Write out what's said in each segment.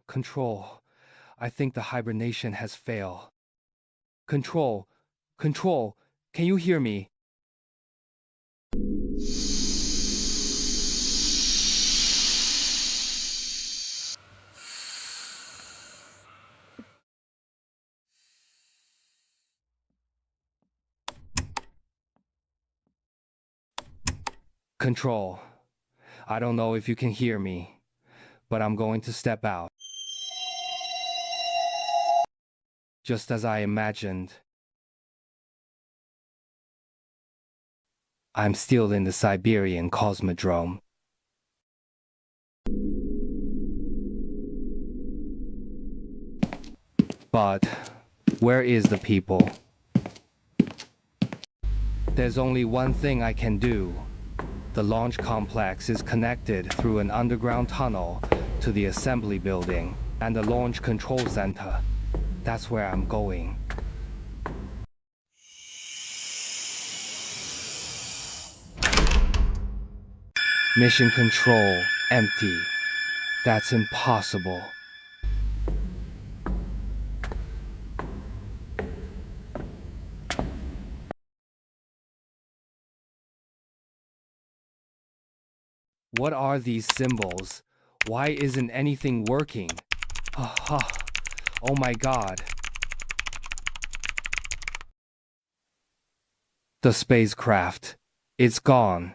Control. I think the hibernation has failed. Control. Control. Can you hear me? Control. I don't know if you can hear me, but I'm going to step out. Just as I imagined. I'm still in the Siberian Cosmódromo. But where is the people? There's only one thing I can do. The launch complex is connected through an underground tunnel to the assembly building and the launch control center. That's where I'm going. Mission control empty. That's impossible. What are these symbols? Why isn't anything working? Oh my God. The spacecraft. It's gone.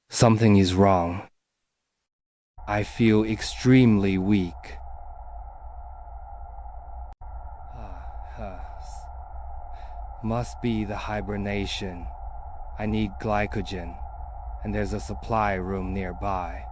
Something is wrong. I feel extremely weak. Must be the hibernation. I need glycogen, and there's a supply room nearby.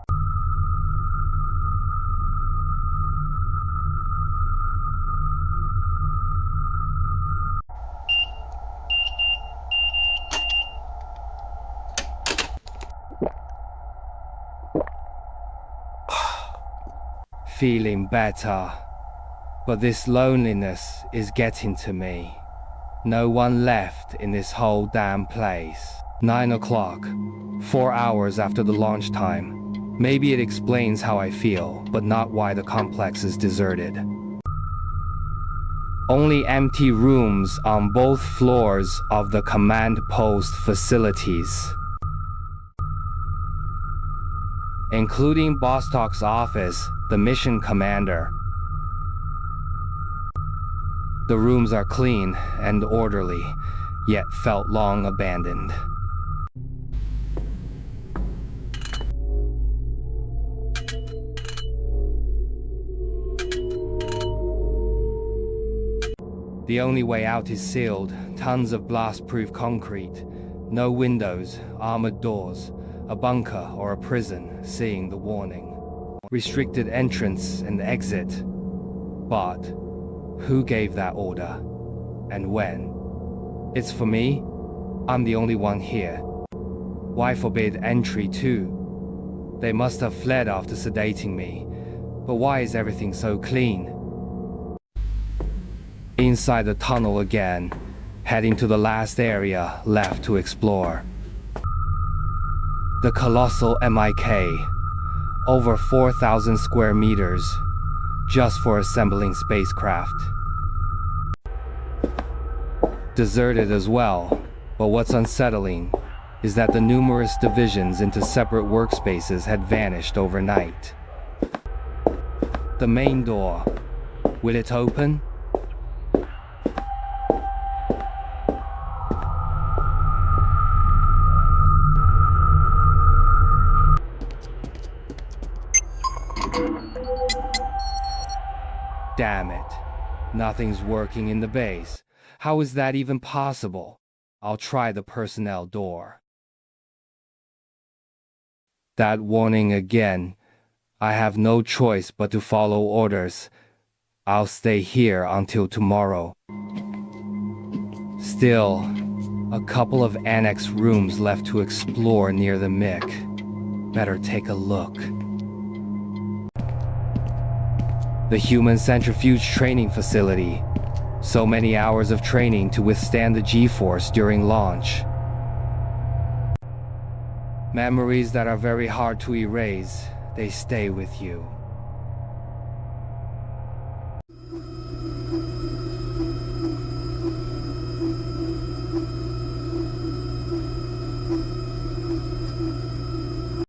Feeling better, but this loneliness is getting to me. No one left in this whole damn place. 9 o'clock, 4 hours after the launch time. Maybe it explains how I feel, but not why the complex is deserted. Only empty rooms on both floors of the command post facilities, including Vostok's office, the mission commander. The rooms are clean and orderly, yet felt long abandoned. The only way out is sealed, tons of blast-proof concrete, no windows, armored doors, a bunker or a prison, seeing the warning. Restricted entrance and exit. But who gave that order? And when? It's for me? I'm the only one here. Why forbid entry too? They must have fled after sedating me. But why is everything so clean? Inside the tunnel again, heading to the last area left to explore. The colossal MIK, over 4,000 square meters, just for assembling spacecraft. Deserted as well, but what's unsettling is that the numerous divisions into separate workspaces had vanished overnight. The main door, will it open? Damn it. Nothing's working in the base. How is that even possible? I'll try the personnel door. That warning again. I have no choice but to follow orders. I'll stay here until tomorrow. Still, a couple of annex rooms left to explore near the MIC. Better take a look. The human centrifuge training facility. So many hours of training to withstand the G-force during launch. Memories that are very hard to erase, they stay with you.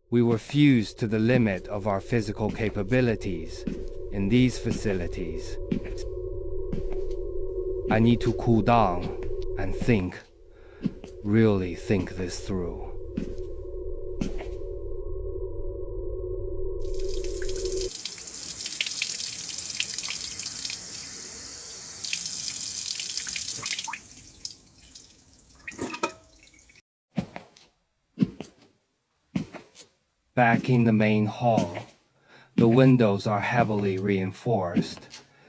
We were fused to the limit of our physical capabilities in these facilities. I need to cool down and think, really think this through. Back in the main hall, the windows are heavily reinforced,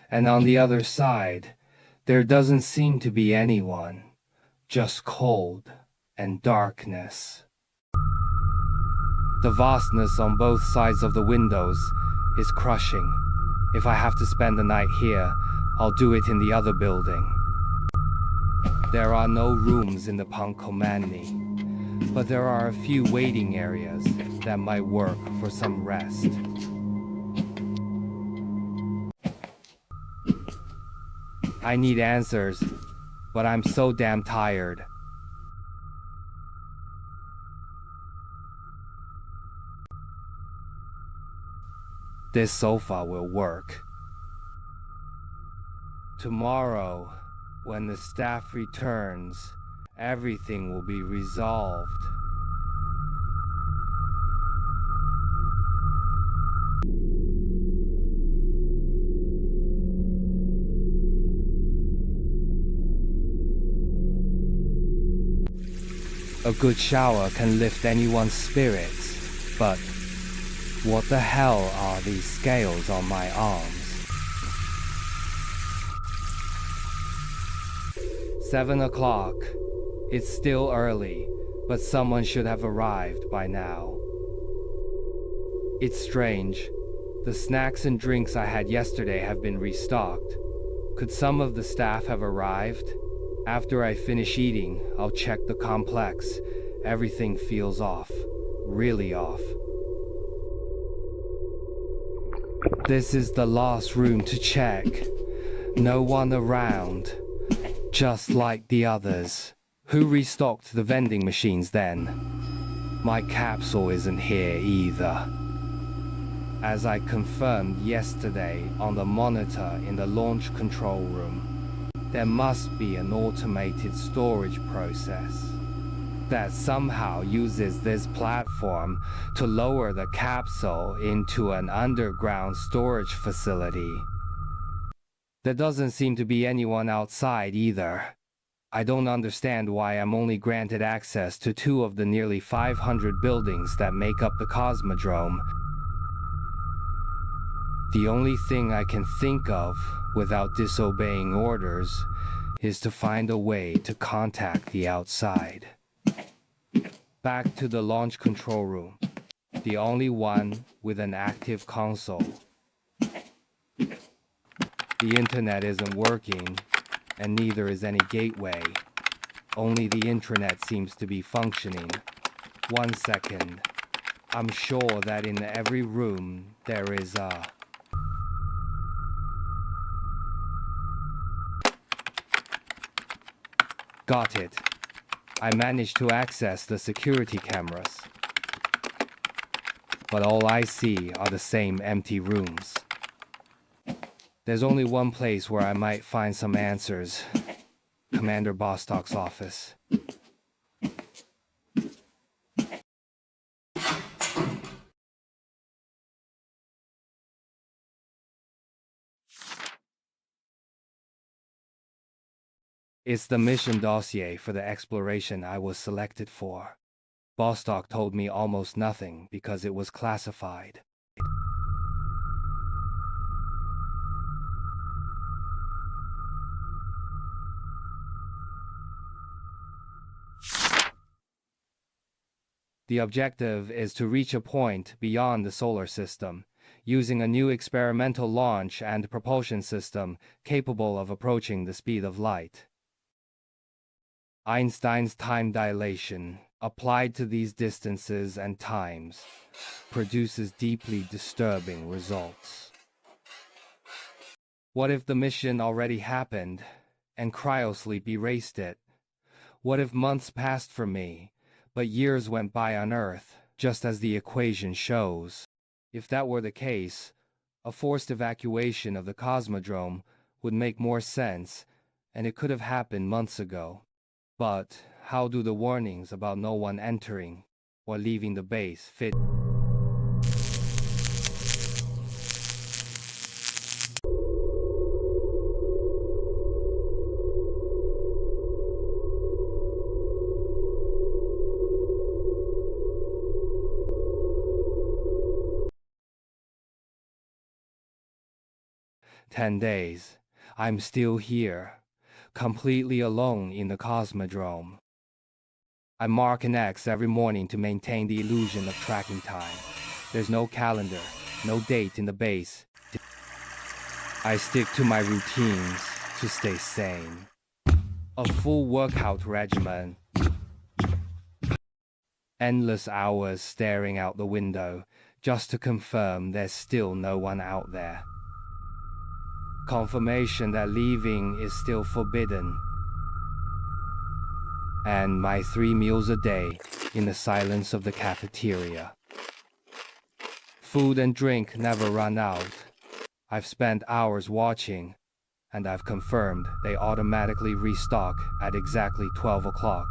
and on the other side, there doesn't seem to be anyone, just cold and darkness. The vastness on both sides of the windows is crushing. If I have to spend the night here, I'll do it in the other building. There are no rooms in the Pankomani, but there are a few waiting areas that might work for some rest. I need answers, but I'm so damn tired. This sofa will work. Tomorrow, when the staff returns, everything will be resolved. A good shower can lift anyone's spirits, but what the hell are these scales on my arms? 7 o'clock. It's still early, but someone should have arrived by now. It's strange. The snacks and drinks I had yesterday have been restocked. Could some of the staff have arrived? After I finish eating, I'll check the complex. Everything feels off. Really off. This is the last room to check. No one around. Just like the others. Who restocked the vending machines then? My capsule isn't here either. As I confirmed yesterday on the monitor in the launch control room, there must be an automated storage process that somehow uses this platform to lower the capsule into an underground storage facility. There doesn't seem to be anyone outside either. I don't understand why I'm only granted access to 2 of the nearly 500 buildings that make up the Cosmódromo. The only thing I can think of, without disobeying orders, is to find a way to contact the outside. Back to the launch control room, the only one with an active console. The internet isn't working, and neither is any gateway. Only the intranet seems to be functioning. 1 second. I'm sure that in every room there is a... Got it. I managed to access the security cameras. But all I see are the same empty rooms. There's only one place where I might find some answers. Commander Bostock's office. It's the mission dossier for the exploration I was selected for. Bostock told me almost nothing because it was classified. The objective is to reach a point beyond the solar system, using a new experimental launch and propulsion system capable of approaching the speed of light. Einstein's time dilation applied to these distances and times, produces deeply disturbing results. What if the mission already happened, and cryosleep erased it? What if months passed for me, but years went by on Earth, just as the equation shows? If that were the case, a forced evacuation of the Cosmódromo would make more sense, and it could have happened months ago. But how do the warnings about no one entering or leaving the base fit? "10 days. I'm still here, completely alone in the Cosmódromo. I mark an X every morning to maintain the illusion of tracking time. There's no calendar, no date in the base. I stick to my routines to stay sane. A full workout regimen. Endless hours staring out the window just to confirm there's still no one out there. Confirmation that leaving is still forbidden. And my 3 meals a day in the silence of the cafeteria. Food and drink never run out. I've spent hours watching, and I've confirmed they automatically restock at exactly 12 o'clock.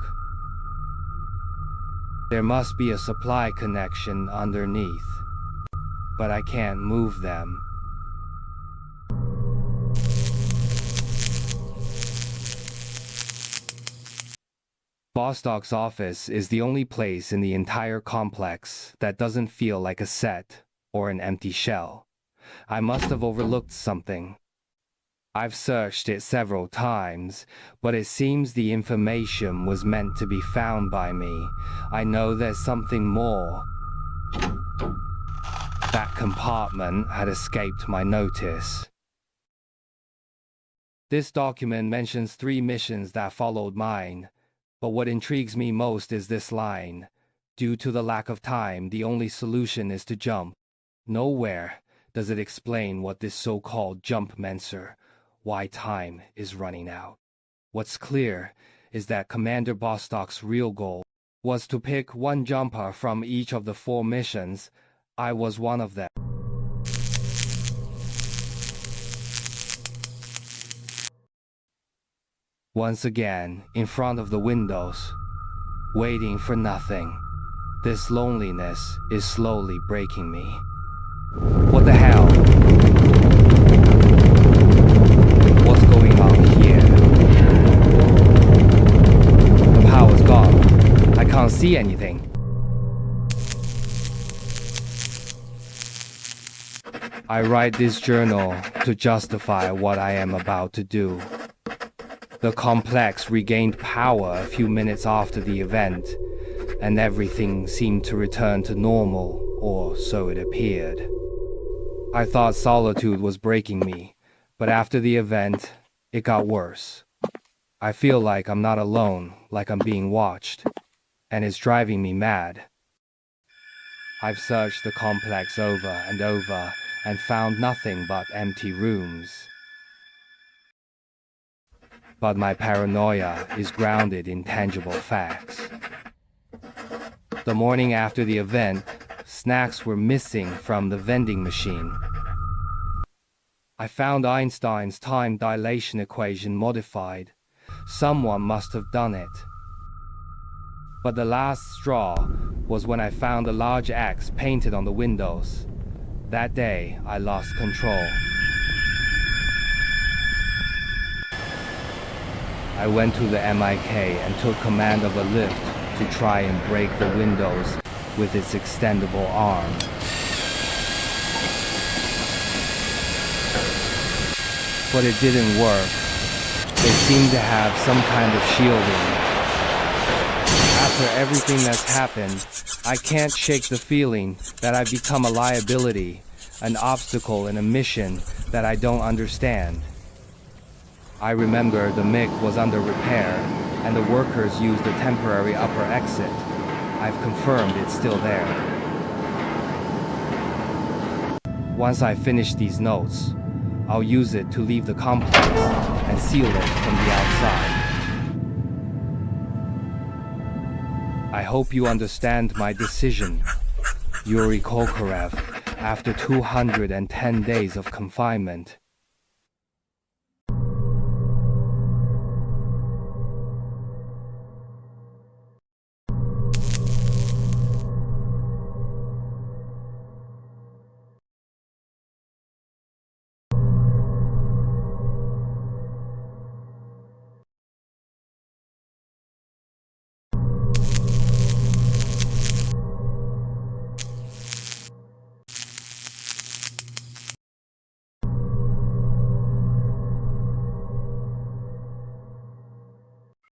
There must be a supply connection underneath, but I can't move them. Bostock's office is the only place in the entire complex that doesn't feel like a set or an empty shell. I must have overlooked something. I've searched it several times, but it seems the information was meant to be found by me. I know there's something more. That compartment had escaped my notice. This document mentions 3 missions that followed mine. But what intrigues me most is this line: "Due to the lack of time, the only solution is to jump." Nowhere does it explain what this so-called jump meant, sir, why time is running out. What's clear is that Commander Bostock's real goal was to pick one jumper from each of the 4 missions. I was one of them. Once again, in front of the windows, waiting for nothing. This loneliness is slowly breaking me. What the hell? What's going on here? The power's gone. I can't see anything. I write this journal to justify what I am about to do. The complex regained power a few minutes after the event, and everything seemed to return to normal, or so it appeared. I thought solitude was breaking me, but after the event, it got worse. I feel like I'm not alone, like I'm being watched, and it's driving me mad. I've searched the complex over and over and found nothing but empty rooms. But my paranoia is grounded in tangible facts. The morning after the event, snacks were missing from the vending machine. I found Einstein's time dilation equation modified. Someone must have done it. But the last straw was when I found a large X painted on the windows. That day, I lost control. I went to the MIK and took command of a lift to try and break the windows with its extendable arm. But it didn't work. They seemed to have some kind of shielding. After everything that's happened, I can't shake the feeling that I've become a liability, an obstacle in a mission that I don't understand. I remember the MIC was under repair, and the workers used a temporary upper exit. I've confirmed it's still there. Once I finish these notes, I'll use it to leave the complex and seal it from the outside. I hope you understand my decision, Yuri Kokorev, after 210 days of confinement.